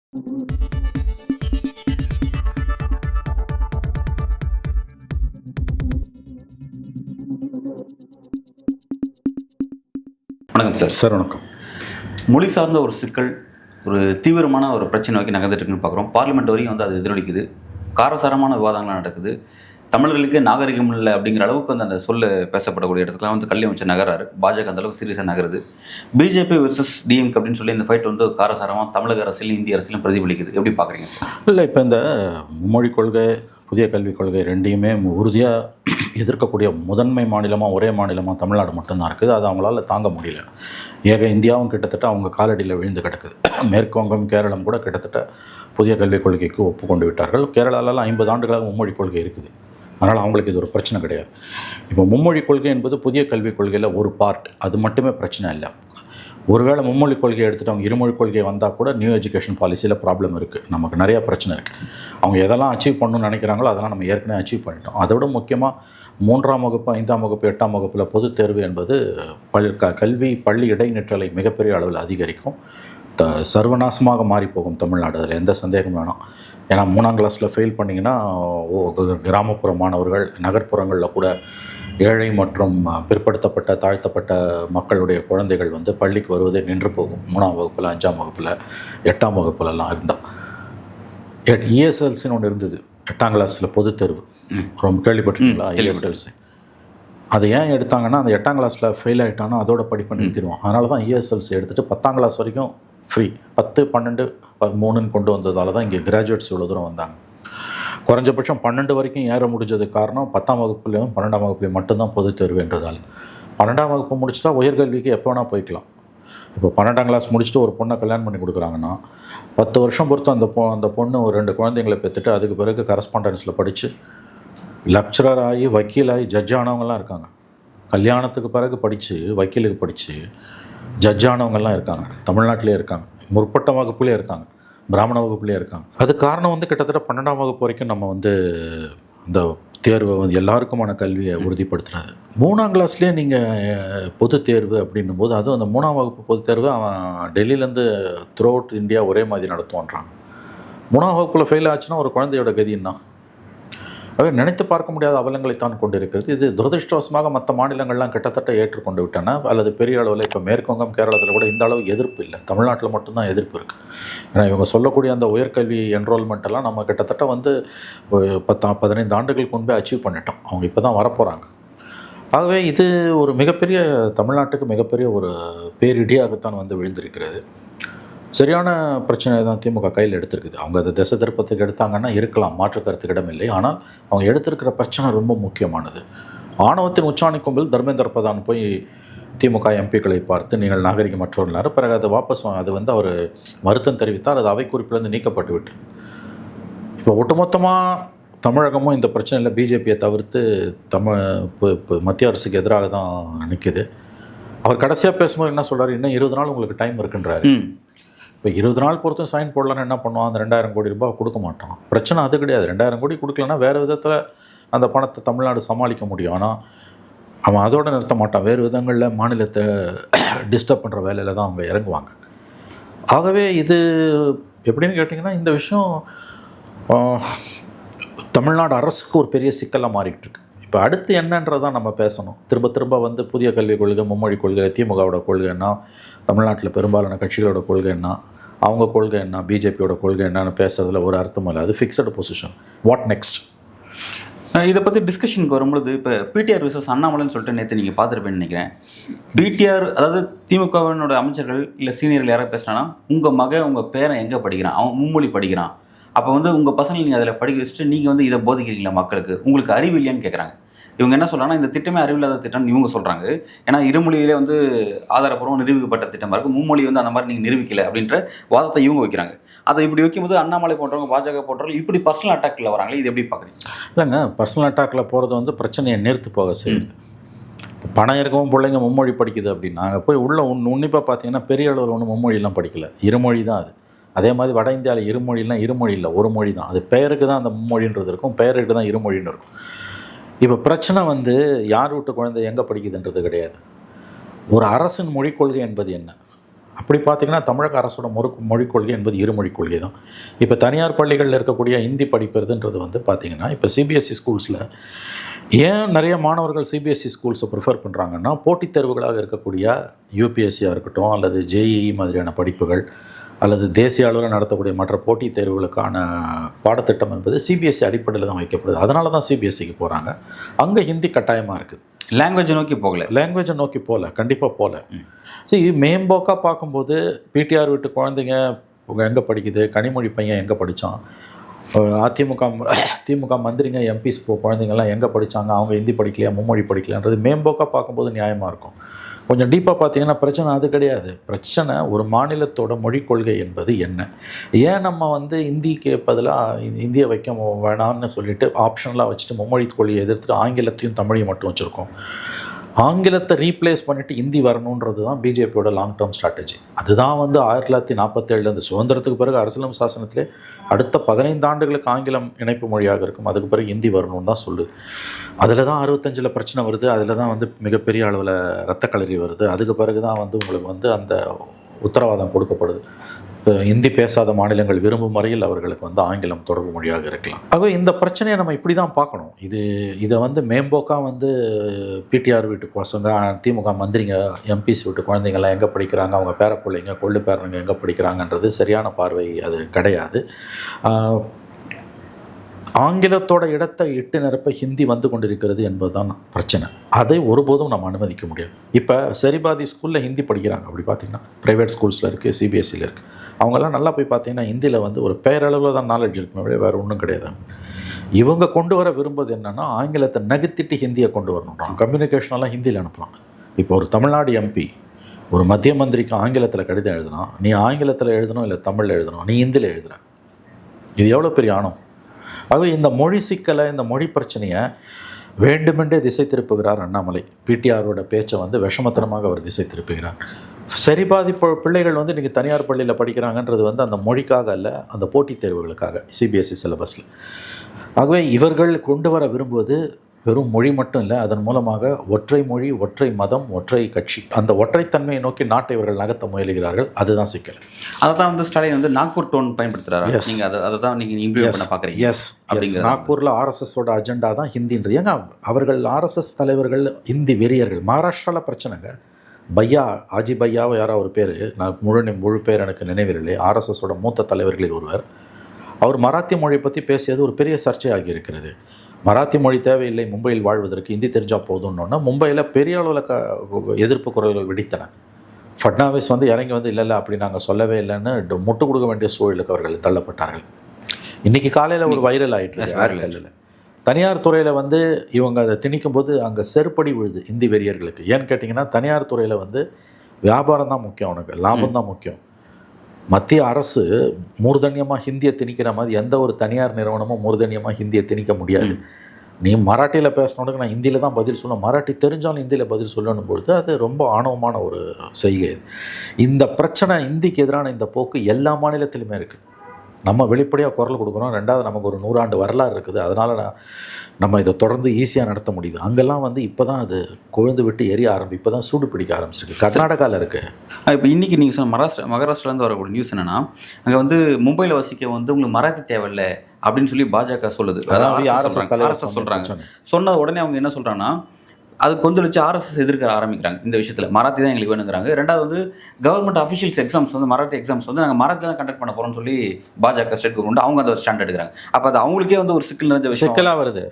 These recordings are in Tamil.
வணக்கம் சார். சார் வணக்கம். மொழி சார்ந்த ஒரு சிக்கல் ஒரு தீவிரமான ஒரு பிரச்சனை நோக்கி நகர்ந்துட்டு இருக்குன்னு பார்க்குறோம். பார்லிமெண்ட் வரையும் வந்து அது எதிரொலிக்குது. காரசாரமான விவாதங்கள்லாம் நடக்குது. தமிழர்களுக்கு நாகரிகம் இல்லை அப்படிங்கிற அளவுக்கு வந்து அந்த சொல்ல பேசப்படக்கூடிய இடத்துக்குலாம் வந்து கல்வி அமைச்சர் நகராரு. பாஜக அந்த அளவுக்கு சீரியஸாக நகருது. பிஜேபி வெர்சஸ் டிஎம்கே அப்படின்னு சொல்லி இந்த ஃபைட் வந்து காரசாரமாக தமிழக அரசியலும் இந்திய அரசியலும் பிரதிபலிக்குது. எப்படி பார்க்குறீங்க சார்? இல்லை, இப்போ இந்த மும்மொழி கொள்கை, புதிய கல்விக் கொள்கை ரெண்டையுமே உறுதியாக எதிர்க்கக்கூடிய முதன்மை மாநிலமாக ஒரே மாநிலமாக தமிழ்நாடு மட்டும்தான் இருக்குது. அது அவங்களால தாங்க முடியல. ஏக இந்தியாவும் கிட்டத்தட்ட அவங்க காலடியில் விழுந்து கிடக்குது. மேற்குவங்கம், கேரளம் கூட கிட்டத்தட்ட புதிய கல்விக் கொள்கைக்கு ஒப்புக்கொண்டு விட்டார்கள். கேரளாலலாம் 50 ஆண்டுகளாக மும்மொழி கொள்கை இருக்குது. அதனால் அவங்களுக்கு இது ஒரு பிரச்சனை கிடையாது. இப்போ மும்மொழி கொள்கை என்பது புதிய கல்விக் கொள்கையில் ஒரு பார்ட். அது மட்டுமே பிரச்சனை இல்லை. ஒருவேளை மும்மொழி கொள்கையை எடுத்துகிட்டு அவங்க இருமொழி கொள்கை வந்தால் கூட நியூ எஜுகேஷன் பாலிசியில் ப்ராப்ளம் இருக்குது. நமக்கு நிறையா பிரச்சனை இருக்குது. அவங்க எதெல்லாம் அச்சீவ் பண்ணணும்னு நினைக்கிறாங்களோ அதெல்லாம் நம்ம ஏற்கனவே அச்சீவ் பண்ணிட்டோம். அதோட முக்கியமாக 3ஆம் வகுப்பு, 5ஆம் வகுப்பு, 8ஆம் வகுப்பில் பொதுத் தேர்வு என்பது கல்வி பள்ளி இடைநிற்றலை மிகப்பெரிய அளவில் அதிகரிக்கும். சர்வநாசமாக மாறிப்போகும் தமிழ்நாடு. அதில் எந்த சந்தேகம் வேணாம். ஏன்னா 3ஆம் கிளாஸில் ஃபெயில் பண்ணிங்கன்னா கிராமப்புற மாணவர்கள், நகர்ப்புறங்களில் கூட ஏழை மற்றும் பிற்படுத்தப்பட்ட தாழ்த்தப்பட்ட மக்களுடைய குழந்தைகள் வந்து பள்ளிக்கு வருவதே நின்று போகும். 3ஆம் வகுப்பில், 5ஆம் வகுப்பில், 8ஆம் வகுப்புலலாம் இருந்தால். இஎஸ்எல்சின்னு ஒன்று இருந்தது 8ஆம் கிளாஸில் பொதுத் தேர்வு. ரொம்ப கேள்விப்பட்டிருக்கீங்களா? இஎஸ்எல்சி அதை ஏன் எடுத்தாங்கன்னா, அந்த 8ஆம் கிளாஸில் ஃபெயில் ஆகிட்டானா அதோட படிப்பை நிறுத்திடுவோம். அதனால தான் இஎஸ்எல்சி எடுத்துகிட்டு 10ஆம் கிளாஸ் வரைக்கும் ஃப்ரீ, 10, 12, 13 கொண்டு வந்ததால் தான் இங்கே கிராஜுவேட்ஸ் இவ்வளோ தூரம் வந்தாங்க. குறைஞ்சபட்சம் 12 வரைக்கும் ஏற முடிஞ்சதுக்கு காரணம் 10ஆம் வகுப்புலையும் 12ஆம் வகுப்புலையும் மட்டும்தான் பொதுத் தேர்வுன்றதால். 12ஆம் வகுப்பு முடிச்சுட்டா உயர்கல்விக்கு எப்போ வேணால் போய்க்கலாம். இப்போ 12ஆம் கிளாஸ் முடிச்சுட்டு ஒரு பொண்ணை கல்யாணம் பண்ணி கொடுக்குறாங்கன்னா 10 வருஷம் பொறுத்து அந்த பொண்ணு ஒரு 2 குழந்தைங்களை பெற்றுட்டு அதுக்கு பிறகு கரஸ்பாண்டன்ஸில் படித்து லெக்சரர் ஆகி, வக்கீலாகி, ஜட்ஜ் ஆனவங்கலாம் இருக்காங்க. கல்யாணத்துக்கு பிறகு படித்து வக்கீலுக்கு படித்து ஜட்ஜ் ஆனவங்கெல்லாம் இருக்காங்க. தமிழ்நாட்டிலே இருக்காங்க. முற்பட்ட வகுப்புலேயே இருக்காங்க. பிராமண வகுப்புலேயே இருக்காங்க. அது காரணம் வந்து கிட்டத்தட்ட 12ஆம் வகுப்பு வரைக்கும் நம்ம வந்து இந்த தேர்வை வந்து எல்லாருக்குமான கல்வியை உறுதிப்படுத்துறது. 3ஆம் கிளாஸ்லேயே நீங்கள் பொது தேர்வு அப்படின்னும் போது, அதுவும் அந்த 3ஆம் வகுப்பு பொது தேர்வு அவன் டெல்லியிலேருந்து த்ரூ அவுட் இந்தியா ஒரே மாதிரி நடத்துவான்றாங்க. 3ஆம் வகுப்பில் ஃபெயில் ஆச்சுன்னா ஒரு குழந்தையோட கதின்னா நினைத்து பார்க்க முடியாத அவலங்களைத்தான் கொண்டு இருக்கிறது. இது துரதிருஷ்டவசமாக மற்ற மாநிலங்கள்லாம் கிட்டத்தட்ட ஏற்றுக்கொண்டு விட்டன. அல்லது பெரிய அளவில் இப்போ மேற்குவங்கம், கேரளத்தில் கூட இந்த அளவு எதிர்ப்பு இல்லை. தமிழ்நாட்டில் மட்டும்தான் எதிர்ப்பு இருக்குது. ஏன்னா இவங்க சொல்லக்கூடிய அந்த உயர்கல்வி என்ரோல்மெண்ட்டெல்லாம் நம்ம கிட்டத்தட்ட வந்து 15 ஆண்டுகளுக்கு முன்பே அச்சீவ் பண்ணிட்டோம். அவங்க இப்போ தான் வரப்போகிறாங்க. ஆகவே இது ஒரு மிகப்பெரிய, தமிழ்நாட்டுக்கு மிகப்பெரிய ஒரு பேரிடியாகத்தான் வந்து விழுந்திருக்கிறது. சரியான பிரச்சனை தான் திமுக கையில் எடுத்திருக்குது. அவங்க அதை திசை திருப்பத்துக்கு எடுத்தாங்கன்னா இருக்கலாம், மாற்று கருத்துக்கு இடமில்லை. ஆனால் அவங்க எடுத்திருக்கிற பிரச்சனை ரொம்ப முக்கியமானது. ஆணவத்தின் உச்சாணி கொம்பில் தர்மேந்திர பிரதான் போய் திமுக எம்பிக்களை பார்த்து நீங்கள் நாகரிகமற்றவர்களார். பிறகு அதை வாபஸ் அது வந்து அவர் வருத்தம் தெரிவித்தார். அது அவை குறிப்பிலிருந்து நீக்கப்பட்டு விட்டு இப்போ ஒட்டுமொத்தமாக தமிழகமும் இந்த பிரச்சனையில் பிஜேபியை தவிர்த்து மத்திய அரசுக்கு எதிராக தான் நிற்கிது. அவர் கடைசியாக பேசும்போது என்ன சொல்கிறார்? இன்னும் 20 நாள் உங்களுக்கு டைம் இருக்குன்றாரு. இப்போ 20 நாள் பொறுத்தும் சைன் போடலன்னு என்ன பண்ணுவான்? அந்த 2000 கோடி ரூபாய் கொடுக்க மாட்டான். பிரச்சனை அது கிடையாது. 2000 கோடி கொடுக்கலன்னா வேறு விதத்தில் அந்த பணத்தை தமிழ்நாடு சமாளிக்க முடியும். ஆனால் அவன் அதோடு நிறுத்த மாட்டான். வேறு விதங்களில் மாநிலத்தை டிஸ்டர்ப் பண்ணுற வேலையில் தான் அவங்க இறங்குவாங்க. ஆகவே இது எப்படின்னு கேட்டிங்கன்னா, இந்த விஷயம் தமிழ்நாடு அரசுக்கு ஒரு பெரிய சிக்கலாக மாறிக்கிட்டு இருக்கு. இப்போ அடுத்து என்னன்றதான் நம்ம பேசணும். திரும்ப வந்து புதிய கல்விக் கொள்கை, மும்மொழி கொள்கை, திமுகவோட கொள்கை என்ன, தமிழ்நாட்டில் பெரும்பாலான கட்சிகளோட கொள்கை என்ன, அவங்க கொள்கை என்ன, பிஜேபியோட கொள்கை என்னன்னு பேசுறதுல ஒரு அர்த்தம் இல்லை. அது ஃபிக்ஸடு பொசிஷன். What next? இதை பற்றி டிஸ்கஷனுக்கு வரும்பொழுது இப்போ பிடிஆர் விசஸ் அண்ணாமலைன்னு சொல்லிட்டு நேற்று நீங்கள் பார்த்துருப்பேன்னு நினைக்கிறேன். பிடிஆர், அதாவது திமுகவினோட அமைச்சர்கள் இல்லை சீனியர்கள் யாராவது பேசினாங்கன்னா, உங்கள் மகன் உங்கள் பேரன் எங்கே படிக்கிறான், அவன் மும்மொழி படிக்கிறான், அப்போ வந்து உங்கள் பசங்களை நீங்கள் அதில் படிக்க வச்சுட்டு நீங்கள் வந்து இதை போதிக்கிறீங்களா மக்களுக்கு, உங்களுக்கு அறிவு இல்லையான்னு கேட்குறாங்க. இவங்க என்ன சொல்கிறாங்கன்னா, இந்த திட்டமே அறிவில்லாத திட்டம்னு இவங்க சொல்கிறாங்க. ஏன்னா இருமொழியிலே வந்து ஆதாரப்பூர்வம் நிரூபிக்கப்பட்ட திட்டமாக இருக்குது, மும்மொழி வந்து அந்த மாதிரி நீங்கள் நிரூபிக்கலை அப்படின்ற வாதத்தை இவங்க வைக்கிறாங்க. அதை இப்படி வைக்கும்போது அண்ணாமலை போன்றவங்க, பாஜக போன்றவங்க இப்படி பர்சனல் அட்டாக்கில் வராங்களே, இது எப்படி பார்க்குறீங்க? இல்லைங்க, பர்சனல் அட்டாக்கில் போகிறது வந்து பிரச்சனையை நிறுத்து போக செய்யுது. இப்போ பணம் இருக்கவும் பிள்ளைங்க மும்மொழி படிக்குது அப்படின்னா, அங்கே போய் உள்ள உன்னிப்பாக பார்த்தீங்கன்னா பெரிய அளவில் ஒன்றும் மும்மொழியெல்லாம் படிக்கலை, இருமொழி தான் அது. அதே மாதிரி வட இந்தியாவில் இருமொழிலாம் இருமொழி இல்லை, ஒரு மொழி தான். அது பெயருக்கு தான் அந்த மும்மொழின்றது இருக்கும், பெயருக்கு தான் இருமொழின்னு இருக்கும். இப்போ பிரச்சனை வந்து யார் வீட்டு குழந்தை எங்கே படிக்குதுன்றது கிடையாது. ஒரு அரசின் மொழிக் கொள்கை என்பது என்ன? அப்படி பார்த்திங்கன்னா தமிழக அரசோட மொழிக் கொள்கை என்பது இருமொழிக் கொள்கை தான். இப்போ தனியார் பள்ளிகளில் இருக்கக்கூடிய ஹிந்தி படிக்கிறதுன்றது வந்து பார்த்திங்கன்னா இப்போ சிபிஎஸ்சி ஸ்கூல்ஸில் ஏன் நிறைய மாணவர்கள் சிபிஎஸ்சி ஸ்கூல்ஸை ப்ரிஃபர் பண்ணுறாங்கன்னா, போட்டித் தேர்வுகளாக இருக்கக்கூடிய யூபிஎஸ்சியாக இருக்கட்டும் அல்லது ஜேஇஇ மாதிரியான படிப்புகள் அல்லது தேசிய அளவில் நடத்தக்கூடிய மற்ற போட்டித் தேர்வுகளுக்கான பாடத்திட்டம் என்பது சிபிஎஸ்சி அடிப்படையில் தான் வைக்கப்படுது. அதனால தான் சிபிஎஸ்சிக்கு போகிறாங்க. அங்கே ஹிந்தி கட்டாயமாக இருக்குது. லாங்குவேஜை நோக்கி போகல, கண்டிப்பாக போகல. சரி, மேம்போக்காக பார்க்கும்போது பிடிஆர் வீட்டு குழந்தைங்க எங்கே படிக்குது, கனிமொழி பையன் எங்கே படித்தான், திமுக மந்திரிங்க எம்பிஸ் குழந்தைங்கள்லாம் எங்கே படித்தாங்க, அவங்க ஹிந்தி படிக்கலையா மும்மொழி படிக்கலையான்றது மேம்போக்காக பார்க்கும்போது நியாயமாக இருக்கும். கொஞ்சம் டீப்பாக பார்த்தீங்கன்னா பிரச்சனை அது கிடையாது. பிரச்சனை ஒரு மாநிலத்தோட மொழிக் கொள்கை என்பது என்ன, ஏன் நம்ம வந்து இந்திக்கு பதிலாக இந்தியை வைக்க வேணாம்னு சொல்லிட்டு ஆப்ஷனலாக வச்சுட்டு மும்மொழி கொள்கையை எதிர்த்துட்டு ஆங்கிலத்தையும் தமிழையும் மட்டும் வச்சுருக்கோம். ஆங்கிலத்தை ரீப்ளேஸ் பண்ணிவிட்டு ஹிந்தி வரணுன்றது தான் பிஜேபியோட லாங் டேர்ம் ஸ்ட்ராட்டஜி. அதுதான் வந்து 1947 சுதந்திரத்துக்கு பிறகு அரசியலமைப்பு சாசனத்திலே அடுத்த 15 ஆண்டுகளுக்கு ஆங்கிலம் இணைப்பு மொழியாக இருக்கும், அதுக்கு பிறகு ஹிந்தி வரணும்னு தான் சொல்லுது. அதில் தான் 65 பிரச்சனை வருது, அதில் தான் வந்து மிகப்பெரிய அளவில் ரத்த களரி வருது. அதுக்கு பிறகு தான் வந்து உங்களுக்கு வந்து அந்த உத்தரவாதம் கொடுக்கப்படுது, இந்தி பேசாத மாநிலங்கள் விரும்பும் வரையில் அவர்களுக்கு வந்து ஆங்கிலம் தொடர்பு மொழியாக இருக்கலாம். ஆகவே இந்த பிரச்சனையை நம்ம இப்படி தான் பார்க்கணும். இதை வந்து மேம்போக்காக வந்து பிடிஆர் வீட்டு பசங்க, திமுக மந்திரிங்க எம்பிஸ் வீட்டு குழந்தைங்கள்லாம் எங்கே படிக்கிறாங்க, அவங்க பேரப்பிள்ளைங்க கொள்ளு பேரனுங்க எங்கே படிக்கிறாங்கன்றது சரியான பார்வை அது கிடையாது. ஆங்கிலத்தோட இடத்தை இட்டு நிரப்ப ஹிந்தி வந்து கொண்டிருக்கிறது என்பதுதான் பிரச்சனை. அதை ஒருபோதும் நம்ம அனுமதிக்க முடியாது. இப்போ சரிபாதி ஸ்கூலில் ஹிந்தி படிக்கிறாங்க, அப்படி பார்த்திங்கன்னா ப்ரைவேட் ஸ்கூல்ஸில் இருக்குது, சிபிஎஸ்சியில் இருக்குது. அவங்கெல்லாம் நல்லா போய் பார்த்திங்கன்னா ஹிந்தியில் வந்து ஒரு பேரளவில் தான் நாலேஜ் இருக்குமே, வேறு ஒன்றும் கிடையாது. இவங்க கொண்டு வர விரும்புவது என்னென்னா ஆங்கிலத்தை நகர்த்திட்டு ஹிந்தியை கொண்டு வரணும். கம்யூனிகேஷனெல்லாம் ஹிந்தியில் அனுப்பலாம். இப்போ ஒரு தமிழ்நாடு எம்பி ஒரு மத்திய மந்திரிக்கு ஆங்கிலத்தில் கடிதம் எழுதுனா, நீ ஆங்கிலத்தில் எழுதணும் இல்லை தமிழில் எழுதணும், நீ ஹிந்தியில் எழுதுற, இது எவ்வளோ பெரிய ஆணம். ஆகவே இந்த மொழி சிக்கலை, இந்த மொழி பிரச்சனையை வேண்டுமென்றே திசை திருப்புகிறார் அண்ணாமலை. பிடிஆரோட பேச்சை வந்து விஷமத்தனமாக அவர் திசை திருப்புகிறார். சரிபாதி பிள்ளைகள் வந்து இன்றைக்கி தனியார் பள்ளியில் படிக்கிறாங்கன்றது வந்து அந்த மொழிக்காக அல்ல, அந்த போட்டித் தேர்வுகளுக்காக சிபிஎஸ்சி சிலபஸில். ஆகவே இவர்கள் கொண்டு வர விரும்புவது வெறும் மொழி மட்டும் இல்லை, அதன் மூலமாக ஒற்றை மொழி, ஒற்றை மதம், ஒற்றை கட்சி, அந்த ஒற்றைத்தன்மையை நோக்கி நாட்டை இவர்கள் நகர்த்த முயலுகிறார்கள். அதுதான் சிக்கல். அதை தான் வந்து ஸ்டாலின் வந்து நாக்பூர் டோன் பயன்படுத்துகிறாரு. நீங்கள் அதை தான் நீங்கள் இம்ப்ளிமெண்ட் பண்ண பார்க்குறீங்க. எஸ், நாக்பூரில் ஆர்எஸ்எஸோட அஜெண்டா தான் ஹிந்தின்ற. ஏங்க அவர்கள் ஆர்எஸ்எஸ் தலைவர்கள் ஹிந்தி வெறியர்கள். மகாராஷ்டிராவில் பிரச்சனைங்க. பையா, ஆஜி பையாவோ யாரோ ஒரு பேர், நான் முழு பேர் எனக்கு நினைவில்லை, ஆர்எஸ்எஸோட மூத்த தலைவர்களில் ஒருவர். அவர் மராத்தி மொழியை பற்றி பேசியது ஒரு பெரிய சர்ச்சையாகி இருக்கிறது. மராத்தி மொழி தேவையில்லை, மும்பையில் வாழ்வதற்கு ஹிந்தி தெரிஞ்சால் போதும்னோன்னா மும்பையில் பெரிய அளவில் எதிர்ப்பு குரல்கள் வெடித்தன. ஃபட்னாவிஸ் வந்து இறங்கி வந்து இல்லை அப்படி நாங்கள் சொல்லவே இல்லைன்னு முட்டு கொடுக்க வேண்டிய சூழலுக்கு அவர்கள் தள்ளப்பட்டார்கள். இன்றைக்கி காலையில் ஒரு வைரல் ஆகிட்டு தனியார் துறையில் வந்து இவங்க அதை திணிக்கும் போது அங்கே செருப்படி விழுது இந்தி வெறியர்களுக்கு. ஏன்னு கேட்டிங்கன்னா தனியார் துறையில் வந்து வியாபாரம் தான் முக்கியம், உனக்கு லாபம் தான் முக்கியம். மத்திய அரசு மூர்தன்யமாக ஹிந்தியை திணிக்கிற மாதிரி எந்த ஒரு தனியார் நிறுவனமும் மூர்தன்யமாக ஹிந்தியை திணிக்க முடியாது. நீ மராட்டியில் பேசினோடக்கு நான் ஹிந்தியில் தான் பதில் சொல்லணும், மராட்டி தெரிஞ்சாலும் ஹிந்தியில் பதில் சொல்லணும் பொழுது அது ரொம்ப ஆணவமான ஒரு செய்கை. இந்த பிரச்சனை, இந்திக்கு எதிரான இந்த போக்கு எல்லா மாநிலத்திலுமே இருக்குது. நம்ம வெளிப்படையாக குரல் கொடுக்குறோம். ரெண்டாவது, நமக்கு ஒரு 100 ஆண்டு வரலாறு இருக்குது, அதனால் நம்ம இதை தொடர்ந்து ஈஸியாக நடத்த முடியுது. அங்கெல்லாம் வந்து இப்போ தான் அது கொழுந்து விட்டு எரிய இப்போ தான் சூடு பிடிக்க ஆரம்பிச்சிருக்கு. கர்நாடகாவில் இருக்குது. இப்போ இன்றைக்கி நீங்கள் சொன்ன மகாராஷ்டிராலேருந்து வரக்கூடிய நியூஸ் என்னென்னா, அங்கே வந்து மும்பையில் வசிக்க வந்து உங்களுக்கு மராத்தி தேவையில்லை அப்படின்னு சொல்லி பாஜக சொல்லுது. அதாவது ஆர்எஸ்எஸ் சொல்கிறாங்க. சொன்ன உடனே அவங்க என்ன சொல்கிறாங்கன்னா, அது கொந்தளிச்சு ஆர்எஸ்எஸ் எதிர்க்க ஆரம்பிக்கிறாங்க. இந்த விஷயத்தில் மராத்தி தான் எங்களுக்கு வேணுங்கிறாங்க. ரெண்டாவது வந்து கவர்மெண்ட் அஃபிஷியல்ஸ் எக்ஸாம்ஸ் வந்து மராத்தி எக்ஸாம்ஸ் வந்து நாங்கள் மராத்தி தான் கண்டக்ட் பண்ண போகிறோம்னு சொல்லி பாஜக ஸ்டேட் கவர்மெண்ட் அவங்க அந்த ஸ்டாண்ட் எடுக்கிறாங்க. அப்போ அது அவங்களுக்கே வந்து ஒரு சிக்கல் நிறைஞ்ச விஷயம், சிக்கலாக வருது.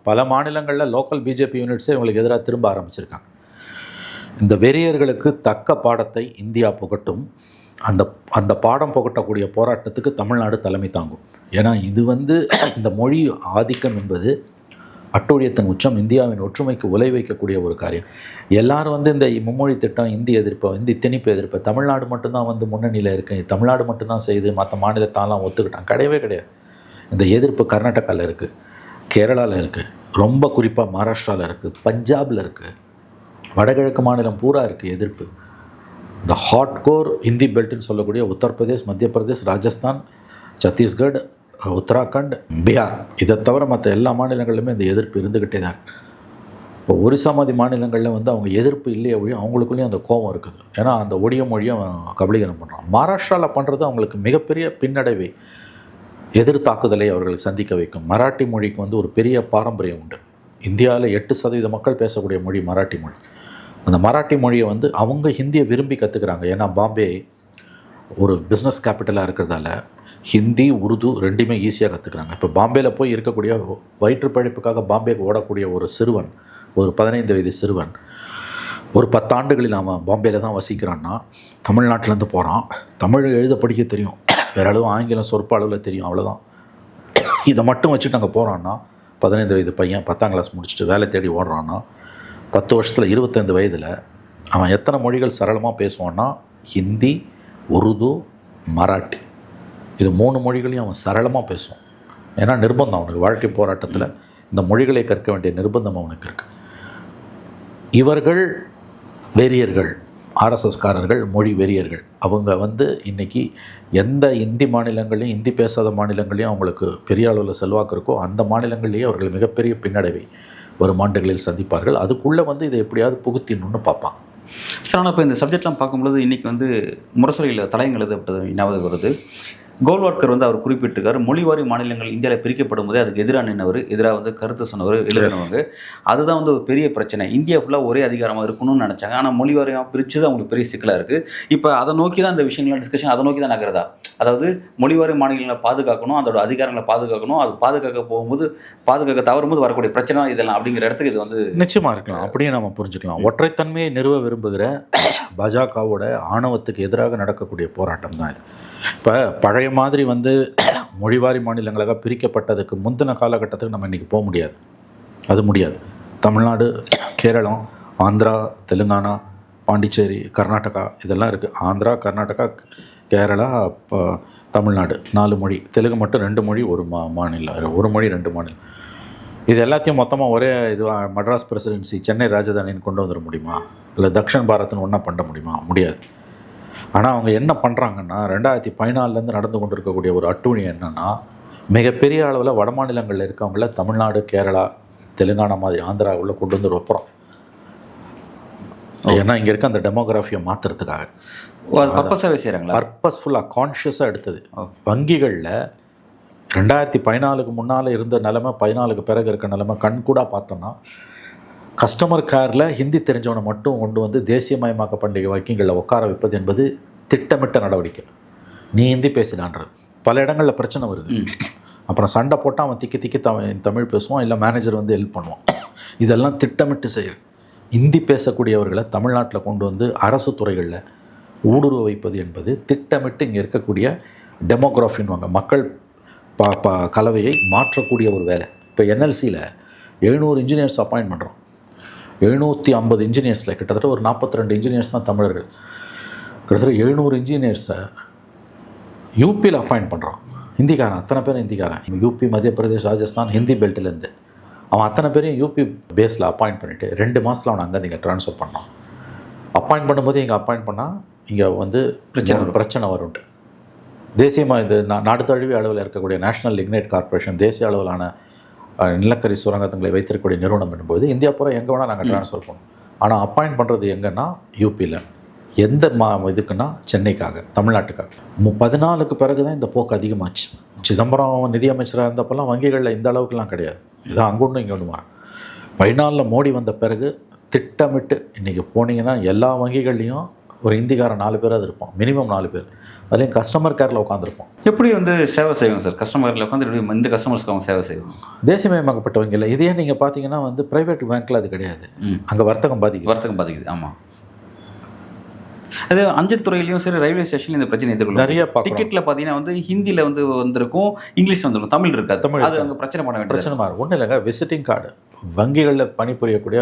பல மாநிலங்களில் லோக்கல் பிஜேபி யூனிட்ஸே இவங்களுக்கு எதிராக திரும்ப ஆரம்பிச்சிருக்காங்க. இந்த வெறியர்களுக்கு தக்க பாடத்தை இந்தியா புகட்டும். அந்த பாடம் புகட்டக்கூடிய போராட்டத்துக்கு தமிழ்நாடு தலைமை தாங்கும். ஏன்னா இது வந்து இந்த மொழி ஆதிக்கம் என்பது அட்டூழியத்தின் உச்சம், இந்தியாவின் ஒற்றுமைக்கு உலை வைக்கக்கூடிய ஒரு காரியம். எல்லாரும் வந்து இந்த மும்மொழி திட்டம், இந்தி எதிர்ப்பு, இந்தி திணிப்பு எதிர்ப்பு, தமிழ்நாடு மட்டும்தான் வந்து முன்னணியில் இருக்குது, தமிழ்நாடு மட்டும்தான் செய்து, மற்ற மாநிலத்தாலாம் ஒத்துக்கிட்டாங்க. கிடையவே கிடையாது. இந்த எதிர்ப்பு கர்நாடகாவில் இருக்குது, கேரளாவில் இருக்குது, ரொம்ப குறிப்பாக மகாராஷ்டிராவில் இருக்குது, பஞ்சாபில் இருக்குது, வடகிழக்கு மாநிலம் பூரா இருக்குது எதிர்ப்பு. இந்த ஹாட்கோர் இந்தி பெல்ட்டுன்னு சொல்லக்கூடிய உத்தரப்பிரதேஷ், மத்திய பிரதேஷ், ராஜஸ்தான், சத்தீஸ்கட், உத்தராகண்ட், பீகார், இதை தவிர மற்ற எல்லா மாநிலங்களிலுமே இந்த எதிர்ப்பு இருந்துக்கிட்டே தான். இப்போ ஒரிசா மாதிரி மாநிலங்களில் வந்து அவங்க எதிர்ப்பு இல்லையே ஒழிய அவங்களுக்குள்ளேயும் அந்த கோபம் இருக்குது. ஏன்னா அந்த ஒடிய மொழியை கபலீகரம் பண்ணுறான். மகாராஷ்டிராவில் பண்ணுறது அவங்களுக்கு மிகப்பெரிய பின்னடைவை, எதிர் தாக்குதலை அவர்களுக்கு சந்திக்க வைக்கும். மராட்டி மொழிக்கு வந்து ஒரு பெரிய பாரம்பரியம் உண்டு. இந்தியாவில் 8% மக்கள் பேசக்கூடிய மொழி மராட்டி மொழி. அந்த மராட்டி மொழியை வந்து அவங்க ஹிந்தியை விரும்பி கற்றுக்குறாங்க. ஏன்னா பாம்பே ஒரு பிஸ்னஸ் கேபிட்டலாக இருக்கிறதால ஹிந்தி, உருது ரெண்டுமே ஈஸியாக கற்றுக்குறாங்க. இப்போ பாம்பேயில் போய் இருக்கக்கூடிய வயிற்று பழிப்புக்காக பாம்பேக்கு ஓடக்கூடிய ஒரு சிறுவன், ஒரு 15 வயது சிறுவன், ஒரு 10 ஆண்டுகளில் அவன் பாம்பேயில் தான் வசிக்கிறான்னா, தமிழ்நாட்டிலேருந்து போகிறான், தமிழ் எழுத படிக்க தெரியும், வேறு அளவு ஆங்கிலம் சொற்ப அளவில் தெரியும், அவ்வளோதான். இதை மட்டும் வச்சுட்டு அங்கே போகிறான்னா, 15 வயது பையன் 10ஆம் கிளாஸ் முடிச்சுட்டு வேலை தேடி ஓடுறான்னா, 10 வருஷத்தில் 25 வயதில் அவன் எத்தனை மொழிகள் சரளமாக பேசுவான்னா, ஹிந்தி, உருது, மராட்டி, இது 3 மொழிகளையும் அவன் சரளமாக பேசுவான். ஏன்னா நிர்பந்தம் அவனுக்கு, வாழ்க்கை போராட்டத்தில் இந்த மொழிகளை கற்க வேண்டிய நிர்பந்தம் அவனுக்கு இருக்குது. இவர்கள் வெறியர்கள், ஆர்எஸ்எஸ்காரர்கள், மொழி வெறியர்கள். அவங்க வந்து இன்றைக்கி எந்த இந்தி மாநிலங்களையும், இந்தி பேசாத மாநிலங்களையும் அவங்களுக்கு பெரிய அளவில் செல்வாக்கு இருக்கோ அந்த மாநிலங்களிலேயே அவர்கள் மிகப்பெரிய பின்னடைவை வரும் ஆண்டுகளில் சந்திப்பார்கள். அதுக்குள்ளே வந்து இதை எப்படியாவது புகுத்திடணும்னு பார்ப்பாங்க. சார், ஆனால் இப்போ இந்த சப்ஜெக்ட்லாம் பார்க்கும்பொழுது இன்றைக்கி வந்து முரசொலியில் தலையங்கள் எழுதப்பட்டது ஞாபகம் வருது. கோல்வால்கர் வந்து அவர் குறிப்பிட்டிருக்காரு, மொழிவாரி மாநிலங்கள் இந்தியாவில் பிரிக்கப்படும் போதே அதுக்கு எதிராக நின்றவர், எதிராக வந்து கருத்து சொன்னவர், எழுதினவங்க. அதுதான் வந்து ஒரு பெரிய பிரச்சனை. இந்தியா ஃபுல்லாக ஒரே அதிகாரமாக இருக்கணும்னு நினச்சாங்க. ஆனால் மொழிவாரியாக பிரித்து தான் அவங்களுக்கு பெரிய சிக்கலாக இருக்குது. இப்போ அதை நோக்கி தான் இந்த விஷயங்கள்லாம் டிஸ்கஷன் அதை நோக்கி தான் நகர்றதா? அதாவது மொழிவாரி மாநிலங்களை பாதுகாக்கணும், அதோட அதிகாரங்களை பாதுகாக்கணும், அது பாதுகாக்க போகும்போது பாதுகாக்க தவறும்போது வரக்கூடிய பிரச்சனை இதெல்லாம் அப்படிங்கிற இடத்துக்கு இது வந்து நிச்சயமாக இருக்கலாம். அப்படியே நம்ம புரிஞ்சுக்கலாம். ஒற்றைத்தன்மையை நிறுவ விரும்புகிற பாஜகவோட ஆணவத்துக்கு எதிராக நடக்கக்கூடிய போராட்டம் தான் இது. இப்போ பழைய மாதிரி வந்து மொழிவாரி மாநிலங்களாக பிரிக்கப்பட்டதுக்கு முந்தின காலகட்டத்துக்கு நம்ம இன்றைக்கி போக முடியாது. அது முடியாது. தமிழ்நாடு, கேரளம், ஆந்திரா, தெலுங்கானா, பாண்டிச்சேரி, கர்நாடகா இதெல்லாம் இருக்குது. ஆந்திரா, கர்நாடகா, கேரளா, தமிழ்நாடு 4 மொழி. தெலுங்கு மட்டும் 2 மொழி, ஒரு மாநிலம், ஒரு மொழி 2 மாநிலம். இது எல்லாத்தையும் மொத்தமாக ஒரே இதுவாக மட்ராஸ் பிரசிடென்சி, சென்னை ராஜதானின்னு கொண்டு வந்துட முடியுமா? இல்லை தக்ஷின் பாரத்னு ஒன்றா பண்ண முடியுமா? முடியாது. ஆனால் அவங்க என்ன பண்ணுறாங்கன்னா, 2014 நடந்து கொண்டு இருக்கக்கூடிய ஒரு அட்டூழி என்னென்னா, மிகப்பெரிய அளவில் வட மாநிலங்களில் இருக்கவங்கள தமிழ்நாடு, கேரளா, தெலுங்கானா மாதிரி ஆந்திராவில் கொண்டு வந்து வைப்போம். ஏன்னா இங்கே இருக்க அந்த டெமோகிராஃபியை மாற்றுறதுக்காக பர்பஸாகவே செய்கிறாங்களா? பர்பஸ்ஃபுல்லாக கான்ஷியஸாக எடுத்தது. வங்கிகளில் 2014க்கு முன்னால் இருந்த நிலைமை, 14க்கு பிறகு இருக்க நிலைமை கண்கூடாக பார்த்தோன்னா, கஸ்டமர் கேரில் ஹிந்தி தெரிஞ்சவனை மட்டும் கொண்டு வந்து தேசியமயமாக்க பண்டிகை வங்கிகளில் உட்கார வைப்பது என்பது திட்டமிட்ட நடவடிக்கை. நீ ஹிந்தி பேசினான்றது பல இடங்களில் பிரச்சனை வருது. அப்புறம் சண்டை போட்டால் அவன் திக்கி தமிழ் பேசுவான், இல்லை மேனேஜர் வந்து ஹெல்ப் பண்ணுவான். இதெல்லாம் திட்டமிட்டு செய்யுது. ஹிந்தி பேசக்கூடியவர்களை தமிழ்நாட்டில் கொண்டு வந்து அரசு துறைகளில் ஊடுருவ வைப்பது என்பது திட்டமிட்டு இங்கே இருக்கக்கூடிய டெமோகிராஃபின்வாங்க, மக்கள் கலவையை மாற்றக்கூடிய ஒரு வேலை. இப்போ என்எல்சியில் 700 இன்ஜினியர்ஸ் அப்பாயின்ட் பண்ணுறோம். 750 இன்ஜினியர்ஸில் கிட்டத்தட்ட ஒரு 42 இன்ஜினியர்ஸ் தான் தமிழர்கள். கிட்டத்தட்ட 700 இன்ஜினியர்ஸை யூபியில் அப்பாயிண்ட் பண்ணுறான். ஹிந்திக்காரன், அத்தனை பேரும் ஹிந்திக்காரன். யூபி, மத்திய பிரதேஷ், ராஜஸ்தான், ஹிந்தி பெல்ட்லேருந்து அவன் அத்தனை பேரையும் யூபி பேஸில் அப்பாயிண்ட் பண்ணிவிட்டு 2 மாதத்தில் அவனை அங்கே இங்கே ட்ரான்ஸ்ஃபர் பண்ணான். அப்பாயிண்ட் பண்ணும்போது இங்கே அப்பாயிண்ட் பண்ணால் இங்கே வந்து பிரச்சனை வரும்ட்டு. தேசியமாக இது நாடு தழுவிய அளவில் இருக்கக்கூடிய நேஷனல் லிக்னைட் கார்பரேஷன், தேசிய அளவிலான நிலக்கரி சுரங்கங்களை வைத்திருக்கக்கூடிய நிறுவனம் என்பது இந்தியா பூரா எங்கே வேணால் நாங்கள் ட்ரான்ஸ்ஃபர் பண்ணோம். ஆனால் அப்பாயிண்ட் பண்ணுறது எங்கன்னா யூபியில். எந்த இதுக்குன்னா சென்னைக்காக, தமிழ்நாட்டுக்காக. 14க்கு பிறகு தான் இந்த போக்கு அதிகமாச்சு. சிதம்பரம் நிதியமைச்சராக இருந்தப்பெல்லாம் வங்கிகளில் இந்த அளவுக்குலாம் கிடையாது. இதான் அங்கொன்றும் இங்கே ஒன்று மாறும். 14 மோடி வந்த பிறகு திட்டமிட்டு இன்றைக்கி போனீங்கன்னா எல்லா வங்கிகள்லேயும் ஒரு இந்திக்காரன் 4 பேராக இருப்பான், மினிமம் 4 பேர். அதுலேயும் கஸ்டமர் கேரில் உட்காந்துருப்போம். எப்படி வந்து சேவை செய்வாங்க சார்? கஸ்டமர் கேரில் உட்காந்து இந்த கஸ்டமர்ஸ்க்கு அவங்க சேவை செய்வாங்க. தேசியமயமாக்கப்பட்ட வங்கியில் இதே நீங்கள் பார்த்தீங்கன்னா வந்து ப்ரைவேட் பேங்க்கில் அது கிடையாது. அங்கே வர்த்தகம் பாதிக்குது. ஆமாம். அது அஞ்சல் துறையிலையும் சரி, ரயில்வே ஸ்டேஷன்லையும் இந்த பிரச்சனை எதிர்கொள்ளும். நிறைய டிக்கெட்டில் பார்த்தீங்கன்னா வந்து ஹிந்தியில் வந்து வந்திருக்கும், இங்கிலீஷில் வந்துருக்கும், தமிழ் இருக்காது. அது அங்கே பிரச்சனை பண்ண வேண்டிய பிரச்சனை மாறும். ஒன்றும் இல்லைங்க, விசிட்டிங் கார்டு வங்கிகளில் பணிபுரியக்கூடிய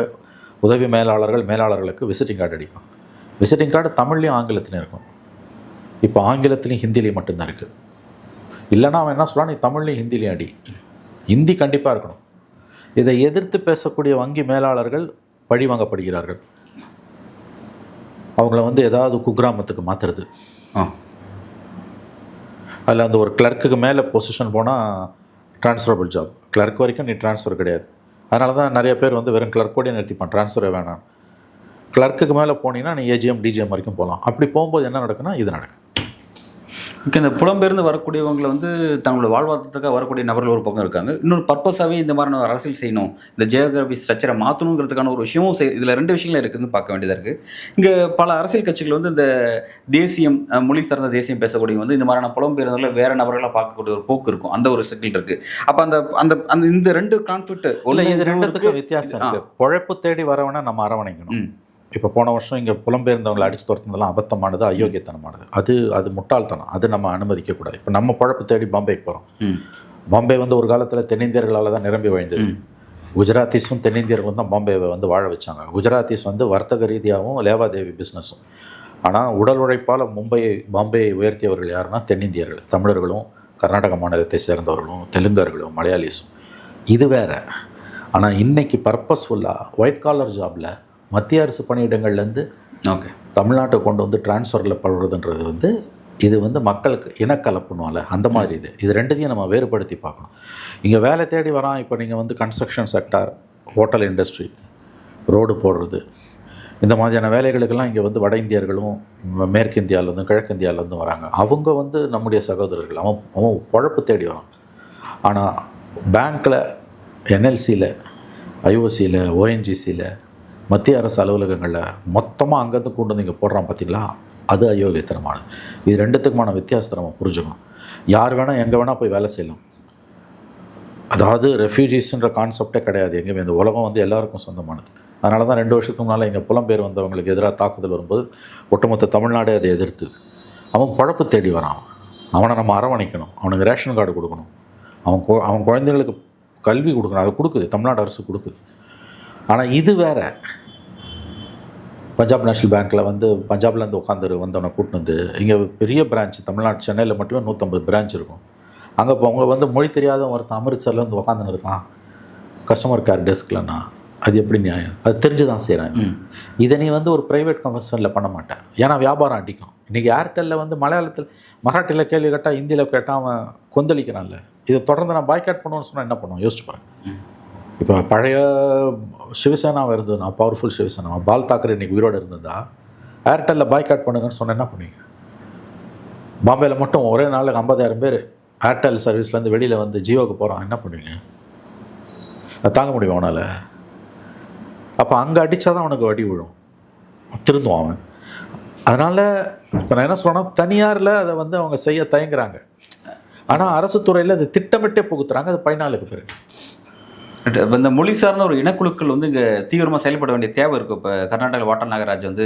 உதவி மேலாளர்களுக்கு விசிட்டிங் கார்டு அடிக்கும். விசிட்டிங் கார்டு தமிழ்லையும் ஆங்கிலத்திலையும் இருக்கும். இப்போ ஆங்கிலத்திலையும் ஹிந்திலையும் மட்டும்தான் இருக்குது. இல்லைனா அவன் என்ன சொல்கிறான், நீ தமிழ்லையும் ஹிந்திலையும் அடி. ஹிந்தி கண்டிப்பாக இருக்கணும். இதை எதிர்த்து பேசக்கூடிய வங்கி மேலாளர்கள் பழி வாங்கப்படுகிறார்கள். அவங்கள வந்து ஏதாவது குக்கிராமத்துக்கு மாற்றுறது. அதில் அந்த ஒரு கிளர்க்குக்கு மேலே பொசிஷன் போனால் ட்ரான்ஸ்ஃபரபிள் ஜாப். கிளர்க் வரைக்கும் நீ ட்ரான்ஸ்ஃபர் கிடையாது. அதனால தான் நிறைய பேர் வந்து வெறும் கிளர்க்கோடே நிறுத்திப்பான், ட்ரான்ஸ்ஃபரே வேணாம். கிளர்க்குக்கு மேலே போனீங்கன்னா நீ ஏஜிஎம் டிஜிஎம் வரைக்கும் போகலாம். அப்படி போகும்போது என்ன நடக்குன்னா இது நடக்கும். ஓகே, இந்த புலம்பெயர்ந்து வரக்கூடியவங்களை வந்து தங்களோட வாழ்வாதாரத்துக்காக வரக்கூடிய நபர்கள் ஒரு பக்கம் இருக்காங்க. இன்னொரு பர்பஸாகவே இந்த மாதிரியான ஒரு அரசியல் செய்யணும், இந்த ஜியோகிராஃபி ஸ்ட்ரக்சரை மாற்றணுங்கிறதுக்கான ஒரு விஷயமும் இதில் 2 விஷயங்கள் இருக்குதுன்னு பார்க்க வேண்டியதாக இருக்குது. இங்கே பல அரசியல் கட்சிகள் வந்து இந்த தேசியம், மொழி சார்ந்த தேசியம் பேசக்கூடிய வந்து இந்த மாதிரியான புலம்பெயர்ந்தவர்களை வேறு நபர்களாக பார்க்கக்கூடிய ஒரு போக்கு இருக்கும். அந்த ஒரு சிக்கல் இருக்குது. அப்போ அந்த அந்த அந்த இந்த 2 கான்ஃப்ளிக்ட் இது 2த்துக்கும் வித்தியாசம் இருக்குது. பொழப்பு தேடி வரவனை நம்ம அரவணைக்கணும். இப்போ போன வருஷம் இங்கே புலம்பெயர்ந்தவங்களை அடித்து துரத்துனதெல்லாம் அபத்தமானது, அயோக்கியத்தனமானது. அது முட்டாள்தனம். அது நம்ம அனுமதிக்கக்கூடாது. இப்போ நம்ம பொழப்பு தேடி பாம்பேக்கு போகிறோம். பாம்பே வந்து ஒரு காலத்தில் தென்னிந்தியர்களால் தான் நிரம்பி வாழ்ந்தது. குஜராத்திஸும் தென்னிந்தியர்களும் தான் பாம்பேவை வந்து வாழ வச்சாங்க. குஜராத்திஸ் வந்து வர்த்தக ரீதியாகவும் லேவாதேவி பிஸ்னஸும். ஆனால் உடல் உழைப்பால் பாம்பேயை உயர்த்தியவர்கள் யாருன்னா தென்னிந்தியர்கள், தமிழர்களும் கர்நாடக மாநிலத்தை சேர்ந்தவர்களும் தெலுங்கர்களும் மலையாளிஸும். இது வேறு. ஆனால் இன்றைக்கி பர்பஸ்ஃபுல்லாக ஒயிட் காலர் ஜாபில் மத்திய அரசு பணியிடங்கள்லேருந்து தமிழ்நாட்டை கொண்டு வந்து டிரான்ஸ்ஃபரில் படுறதுன்றது வந்து இது வந்து மக்களுக்கு இனக்கலப்புனால அந்த மாதிரி இது 2த்தையும் நம்ம வேறுபடுத்தி பார்க்கணும். இங்கே வேலை தேடி வரான். இப்போ நீங்கள் வந்து construction sector, hotel industry, road போடுறது, இந்த மாதிரியான வேலைகளுக்கெல்லாம் இங்கே வந்து வட இந்தியர்களும் மேற்கு இந்தியாவிலேருந்து கிழக்கு இந்தியாவிலேருந்து வராங்க. அவங்க வந்து நம்முடைய சகோதரர்கள். அவன் பொழப்பு தேடி வரான். ஆனால் பேங்க்கில், என்எல்சியில், ஐஓசியில், ஓஎன்ஜிசியில், மத்திய அரசு அலுவலகங்களில் மொத்தமாக அங்கேருந்து கொண்டு வந்து இங்கே போடுறான் பார்த்தீங்களா, அது அயோக்கியத்தனமானது. இது 2த்துக்குமான வித்தியாசத்தை நம்ம புரிஞ்சுக்கணும். யார் வேணால் எங்கே வேணால் போய் வேலை செய்யலாம். அதாவது ரெஃப்யூஜிஸ்ன்ற கான்செப்டே கிடையாது எங்கேயுமே. இந்த உலகம் வந்து எல்லாருக்கும் சொந்தமானது. அதனால தான் 2 வருஷத்துக்கு முன்னால் இங்கே புலம்பெயர் வந்தவங்களுக்கு எதிராக தாக்குதல் வரும்போது ஒட்டுமொத்த தமிழ்நாடே அதை எதிர்த்துது. அவன் பழப்பு தேடி வரான். அவனை நம்ம அரவணைக்கணும். அவனுக்கு ரேஷன் கார்டு கொடுக்கணும். அவன் குழந்தைங்களுக்கு கல்வி கொடுக்கணும். அதை கொடுக்குது, தமிழ்நாடு அரசு கொடுக்குது. ஆனால் இது வேறு. பஞ்சாப் நேஷ்னல் பேங்க்கில் வந்து பஞ்சாப்லேருந்து வந்தவனை கூட்டினு வந்து இங்கே பெரிய பிரான்ச், தமிழ்நாடு சென்னையில் மட்டுமே 150 பிரான்ச் இருக்கும். அங்கே இப்போ அவங்க வந்து மொழி தெரியாத ஒருத்தன் அமிர்த்சர்லேருந்து உட்காந்துன்னு இருக்கான் கஸ்டமர் கேர் டெஸ்க்லன்னா அது எப்படி நியாயம்? அது தெரிஞ்சு தான் செய்கிறாங்க. இதை நீ வந்து ஒரு ப்ரைவேட் கம்பெனியில் பண்ண மாட்டேன். ஏன்னா வியாபாரம் அடிக்கும். இன்றைக்கி ஏர்டெல்லில் வந்து மராட்டியில் கேள்வி கேட்டால் ஹிந்தியில் கேட்டால் அவன் கொந்தளிக்கிறான்ல. இதை தொடர்ந்து நான் பாய்காட் பண்ணுவேன்னு சொன்னால் என்ன பண்ணுவோம் யோசிச்சு பாருங்க. இப்போ பழைய சிவசேனாவை இருந்ததுன்னா, பவர்ஃபுல் சிவசேனா, பால் தாக்கரே இன்றைக்கி உயிரோடு இருந்ததா, ஏர்டெல்லில் பாய்காட் பண்ணுங்கன்னு சொன்னால் என்ன பண்ணுவீங்க? பாம்பேயில் மட்டும் ஒரே நாளுக்கு 50,000 பேர் ஏர்டெல் சர்வீஸ்லேருந்து வெளியில் வந்து ஜியோவுக்கு போகிறான். என்ன பண்ணுவீங்க? அதை தாங்க முடியும் அவனால்? அப்போ அங்கே அடித்தா தான் அவனுக்கு வடி விழும், திருந்துவான் அவன். அதனால் இப்போ நான் என்ன சொல்கிறேன்னா, தனியாரில் அதை வந்து அவங்க செய்ய தயங்குறாங்க. ஆனால் அரசு துறையில் அதை திட்டமிட்டே புகுத்துறாங்க. அது 14க்கு பிறகு இந்த மொழி சார்ந்த ஒரு இனக்குழுக்கள் வந்து இங்கே தீவிரமாக செயல்பட வேண்டிய தேவை இருக்கும். இப்போ கர்நாடகாவில் வாட்டர் நாகராஜ் வந்து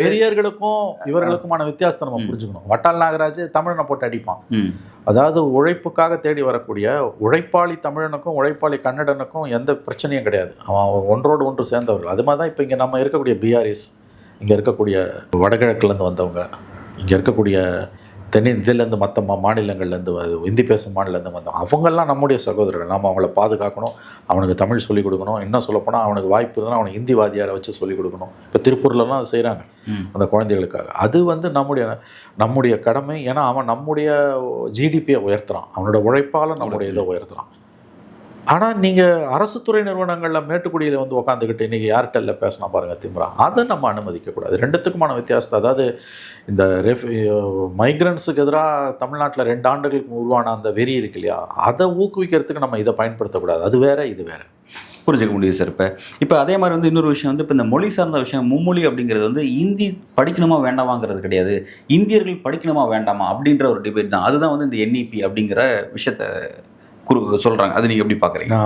வெறியர்களுக்கும் இவர்களுக்குமான வித்தியாசத்தை நம்ம புரிஞ்சுக்கணும். வட்டால் நாகராஜ் தமிழனை போட்டு அடிப்பான். அதாவது உழைப்புக்காக தேடி வரக்கூடிய உழைப்பாளி தமிழனுக்கும் உழைப்பாளி கன்னடனுக்கும் எந்த பிரச்சனையும் கிடையாது. அவன் ஒன்றோடு ஒன்று சேர்ந்தவர்கள். அது மாதிரி தான் இப்போ இங்கே நம்ம இருக்கக்கூடிய பிஆர்எஸ், இங்கே இருக்கக்கூடிய வடகிழக்குலேருந்து வந்தவங்க, இங்கே இருக்கக்கூடிய தென்னிந்தியிலேருந்து மற்ற மாநிலங்கள்லேருந்து ஹிந்தி பேசும் மாநிலலேருந்து வந்தோம். அவங்கெல்லாம் நம்முடைய சகோதரர்கள். நாம் அவங்கள பாதுகாக்கணும். அவனுக்கு தமிழ் சொல்லிக் கொடுக்கணும். இன்னும் சொல்லப்போனால் அவனுக்கு வாய்ப்பு இருந்தால் அவனுக்கு ஹிந்தி வாதியாரை வச்சு சொல்லிக் கொடுக்கணும். இப்போ திருப்பூர்லலாம் அது செய்கிறாங்க அந்த குழந்தைகளுக்காக. அது வந்து நம்முடைய கடமை. ஏன்னா அவன் நம்முடைய ஜிடிபியை உயர்த்துறான். அவனோட உழைப்பால் நம்முடைய இதை உயர்த்துறான். ஆனால் நீங்கள் அரசு துறை நிறுவனங்களில் மேட்டுக்குடியில் வந்து உட்காந்துக்கிட்டு இன்றைக்கி ஏர்டெல்லில் பேசினா பாருங்கள் திமுறா, அதை நம்ம அனுமதிக்கக்கூடாது. 2த்துக்குமான வித்தியாசத்தை, அதாவது இந்த மைக்ரன்ஸுக்கு எதிராக தமிழ்நாட்டில் 2 ஆண்டுகளுக்கு உருவான அந்த வெறி இருக்கு இல்லையா, அதை ஊக்குவிக்கிறதுக்கு நம்ம இதை பயன்படுத்தக்கூடாது. அது வேறு, இது வேறு. புரிஞ்சுக்க முடியுது சார். இப்போ அதே மாதிரி வந்து இன்னொரு விஷயம் வந்து இப்போ இந்த மொழி சார்ந்த விஷயம், மும்மொழி அப்படிங்கிறது வந்து இந்தி படிக்கணுமா வேண்டாமாங்கிறது கிடையாது, இந்தியர்கள் படிக்கணுமா வேண்டாமா அப்படின்ற ஒரு டிபேட் தான். அதுதான் வந்து இந்த என்இபி அப்படிங்கிற விஷயத்தை சொல்கிறாங்க. அது நீங்கள் எப்படி பார்க்குறீங்க?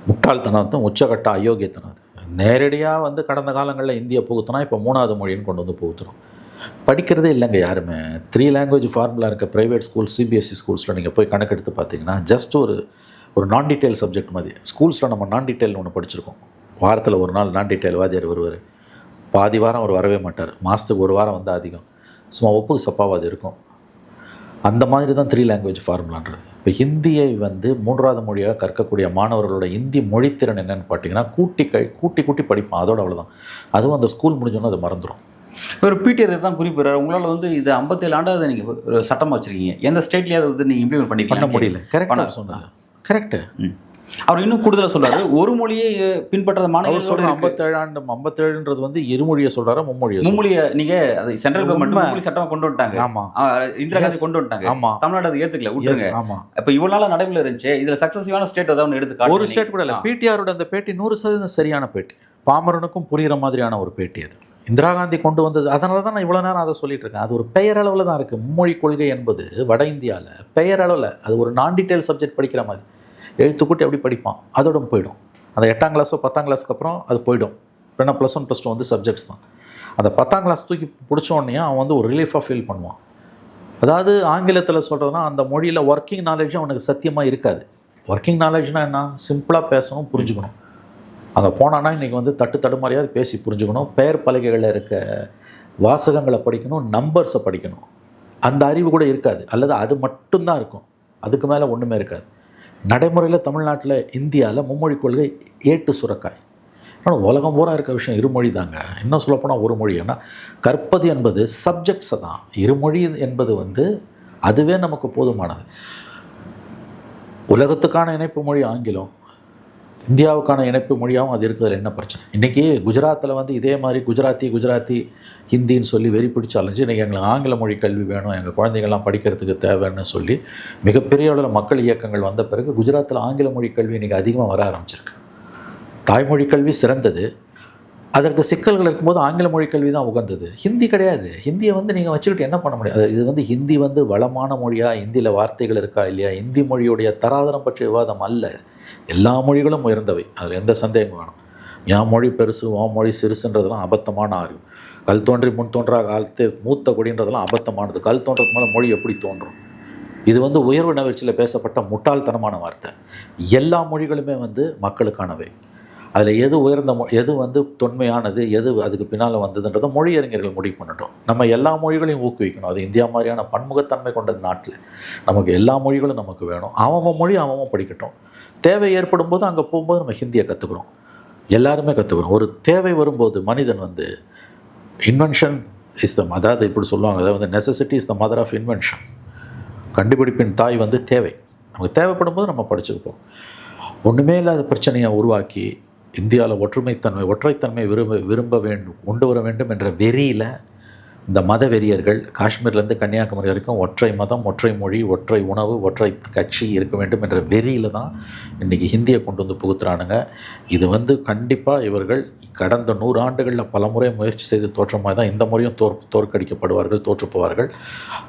முட்டாள்தனத்தை உச்சகட்ட அயோக்கியத்தனம். அது நேரடியாக வந்து கடந்த காலங்களில் இந்திய புகுத்தினா இப்போ 3வது மொழின்னு கொண்டு வந்து புகுத்துறோம். படிக்கிறதே இல்லைங்க யாருமே. 3 லாங்குவேஜ் ஃபார்முலா இருக்க ப்ரைவேட் ஸ்கூல், சிபிஎஸ்சி ஸ்கூல்ஸில் நீங்கள் போய் கணக்கெடுத்து பார்த்தீங்கன்னா ஜஸ்ட் ஒரு நான் டீட்டெயில் சப்ஜெக்ட் மாதிரி. ஸ்கூல்ஸில் நம்ம நான் டீட்டெயில்னு ஒன்று படிச்சிருக்கோம். வாரத்தில் ஒரு நாள் நான் டீட்டெயில் வாதியார் வருவார். பாதி வாரம் அவர் வரவே மாட்டார். மாதத்துக்கு ஒரு வாரம் வந்து அதிகம், சும்மா ஒப்பு சப்பாவாது இருக்கும். அந்த மாதிரி தான் 3 லாங்குவேஜ் ஃபார்முலான்றது. இப்போ ஹிந்தியை வந்து 3வது மொழியாக கற்கக்கூடிய மாணவர்களோட ஹிந்தி மொழித்திறன் என்னென்னு பார்த்தீங்கன்னா கூட்டி படிப்பான். அதோட அவ்வளோதான். அதுவும் அந்த ஸ்கூல் முடிஞ்சோன்னா அது மறந்துடும். ஒரு பிடிஆர் தான் குறிப்பிட்றாரு. உங்களால் வந்து இது 57 ஆண்டாவது நீங்கள் ஒரு சட்டமாக வச்சுருக்கீங்க. எந்த ஸ்டேட்லேயாவது வந்து நீங்கள் இம்ப்ளிமெண்ட் பண்ண முடியல. கரெக்டாக சொன்னாங்க. கரெக்டு. அவர் இன்னும் கூடுதலாக சொல்றாரு, ஒரு மொழியை பின்பற்ற அவர் மாநிலங்களோட சொல்கிற இருக்கு. 57ன்றது வந்து இருமொழியை சொல்கிறாரா மும்மொழியை சொல்றாரா? மும்மொழியை நீங்க அது சென்ட்ரல் கவர்மெண்ட் மும்மொழி சட்டமா கொண்டு வந்துட்டாங்க. ஆமாம். இந்திரா காந்தி கொண்டு வந்துட்டாங்க. ஆமாம். தமிழ்நாடு அதை ஏத்துக்கல, விட்டுருங்க. ஆமாம். இப்ப இவ்வளவு நாளா நடைமுறை இருந்துச்சு, இதுல சக்சஸிவான ஸ்டேட் ஏதாவது ஒன்று எடுத்து ஒரு காட்டுங்க. ஸ்டேட் கூட இல்லை. பிடிஆரோட அந்த பேட்டி 100% சரியான பேட்டி, பாமரனுக்கும் புரிகிற மாதிரியான ஒரு பேட்டி அது. இந்திரா காந்தி கொண்டு வந்தது. அதனால தான் நான் இவ்வளோ நேரம் அதை சொல்லிட்டு இருக்கேன். அது ஒரு பெயரளவில் தான் இருக்குது. மும்மொழி கொள்கை என்பது வட இந்தியாவில் பெயரளவில் அது ஒரு நான் டீட்டெயில் சப்ஜெக்ட் படிக்கிற மாதிரி. எழுத்துக்கூட்டி எப்படி படிப்பான், அதோட போயிடும். அந்த 8ஆம் கிளாஸோ 10ஆம் கிளாஸ்க்கு அப்புறம் அது போயிடும். ஏன்னா +1 +2 வந்து சப்ஜெக்ட்ஸ் தான். அந்த 10ஆம் கிளாஸ் தூக்கி பிடிச்ச உடனே அவன் வந்து ஒரு ரிலீஃபாக ஃபீல் பண்ணுவான். அதாவது ஆங்கிலத்தில் சொல்கிறதுனா அந்த மொழியில் ஒர்க்கிங் நாலேஜும் அவனுக்கு சத்தியமாக இருக்காது. ஒர்க்கிங் நாலேஜ்னால் என்ன, சிம்பிளாக பேசணும், புரிஞ்சுக்கணும். அங்கே போனான்னா இன்றைக்கி வந்து தடுமாறியாவது பேசி புரிஞ்சுக்கணும். பெயர் பலகைகளில் இருக்க வாசகங்களை படிக்கணும், நம்பர்ஸை படிக்கணும். அந்த அறிவு கூட இருக்காது, அல்லது அது மட்டும்தான் இருக்கும், அதுக்கு மேலே ஒன்றுமே இருக்காது. நடைமுறையில் தமிழ்நாட்டில் இந்தியாவில் மும்மொழி கொள்கை ஏட்டு சுரக்காய். ஆனால் உலகம் பூரா இருக்க விஷயம் இருமொழி தாங்க. இன்னும் சொல்லப்போனால் ஒரு மொழி. ஏன்னா கற்பது என்பது சப்ஜெக்ட்ஸை தான். இருமொழி என்பது வந்து அதுவே நமக்கு போதுமானது. உலகத்துக்கான இணைப்பு மொழி ஆங்கிலம், இந்தியாவுக்கான இணைப்பு மொழியாகவும் அது இருக்கிறதுல என்ன பிரச்சனை? இன்றைக்கி குஜராத்தில் வந்து இதே மாதிரி குஜராத்தி ஹிந்தின்னு சொல்லி வெறி பிடிச்சாலஞ்சு இன்றைக்கி எங்களுக்கு ஆங்கில மொழி கல்வி வேணும், எங்கள் குழந்தைங்கள்லாம் படிக்கிறதுக்கு தேவைன்னு சொல்லி மிகப்பெரிய அளவில் மக்கள் இயக்கங்கள் வந்த பிறகு குஜராத்தில் ஆங்கில மொழி கல்வி இன்றைக்கி அதிகமாக வர ஆரம்பிச்சிருக்கு. தாய்மொழி கல்வி சிறந்தது, அதற்கு சிக்கல்கள் இருக்கும்போது ஆங்கில மொழி கல்வி தான் உகந்தது. ஹிந்தி கிடையாது. ஹிந்தியை வந்து நீங்கள் வச்சுக்கிட்டு என்ன பண்ண முடியாது. இது வந்து ஹிந்தி வந்து வளமான மொழியா, ஹிந்தியில் வார்த்தைகள் இருக்கா இல்லையா, ஹிந்தி மொழியுடைய தராதரம் பற்றிய விவாதம் அல்ல. எல்லா மொழிகளும் உயர்ந்தவை, அதில் எந்த சந்தேகம் வேணும். என் மொழி பெருசு, உன் மொழி சிறுசுன்றதெல்லாம் அபத்தமான அறிவு. கல் தோன்றி முன் தோன்றா காலத்து மூத்த கொடின்றதெல்லாம் அபத்தமானது. கல் தோன்றதுக்கு மேலே மொழி எப்படி தோன்றும்? இது வந்து உயர்வு நகர்ச்சியில் பேசப்பட்ட முட்டாள்தனமான வார்த்தை. எல்லா மொழிகளுமே வந்து மக்களுக்கானவை. அதில் எது உயர்ந்த எது வந்து தொன்மையானது, எது அதுக்கு பின்னால் வந்ததுன்றதை மொழியறிஞர்கள் முடிவு பண்ணட்டும். நம்ம எல்லா மொழிகளையும் ஊக்குவிக்கணும். அது இந்தியா மாதிரியான பன்முகத்தன்மை கொண்ட நாட்டில் நமக்கு எல்லா மொழிகளும் நமக்கு வேணும். அவன் மொழி அவன் படிக்கட்டும். தேவை ஏற்படும் போது அங்கே போகும்போது நம்ம ஹிந்தியை கற்றுக்குறோம், எல்லாருமே கற்றுக்குறோம். ஒரு தேவை வரும்போது மனிதன் வந்து இன்வென்ஷன் அதாவது இப்படி சொல்லுவாங்க, அதாவது necessity is the mother of invention. கண்டுபிடிப்பின் தாய் வந்து தேவை. நமக்கு தேவைப்படும் போது நம்ம படிச்சுக்குப்போம். ஒன்றுமே இல்லாத பிரச்சனையை உருவாக்கி இந்தியாவில் ஒற்றைத்தன்மை விரும்ப வேண்டும், கொண்டு வர வேண்டும் என்ற வெறியில் இந்த மத வெறியர்கள் காஷ்மீர்லேருந்து கன்னியாகுமரி வரைக்கும் ஒற்றை மதம், ஒற்றை மொழி, ஒற்றை உணவு, ஒற்றை கட்சி இருக்க வேண்டும் என்ற வெறியில் தான் இன்றைக்கி ஹிந்தியை கொண்டு வந்து புகுத்துறானுங்க. இது வந்து கண்டிப்பாக இவர்கள் கடந்த 100 ஆண்டுகளில் பல முறை முயற்சி செய்து தோற்ற மாதிரி தான் இந்த முறையும் தோற்கடிக்கப்படுவார்கள், தோற்றுப்போவார்கள்.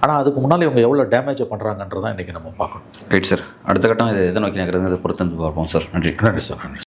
ஆனால் அதுக்கு முன்னால் இவங்க எவ்வளோ டேமேஜை பண்ணுறாங்கன்றதான் இன்றைக்கி நம்ம பார்க்கணும். Right sir. அடுத்த கட்டம் இதை எதை நோக்கி நகர்றது பொறுத்து பார்ப்போம் சார். நன்றி. நன்றி சார். நன்றி.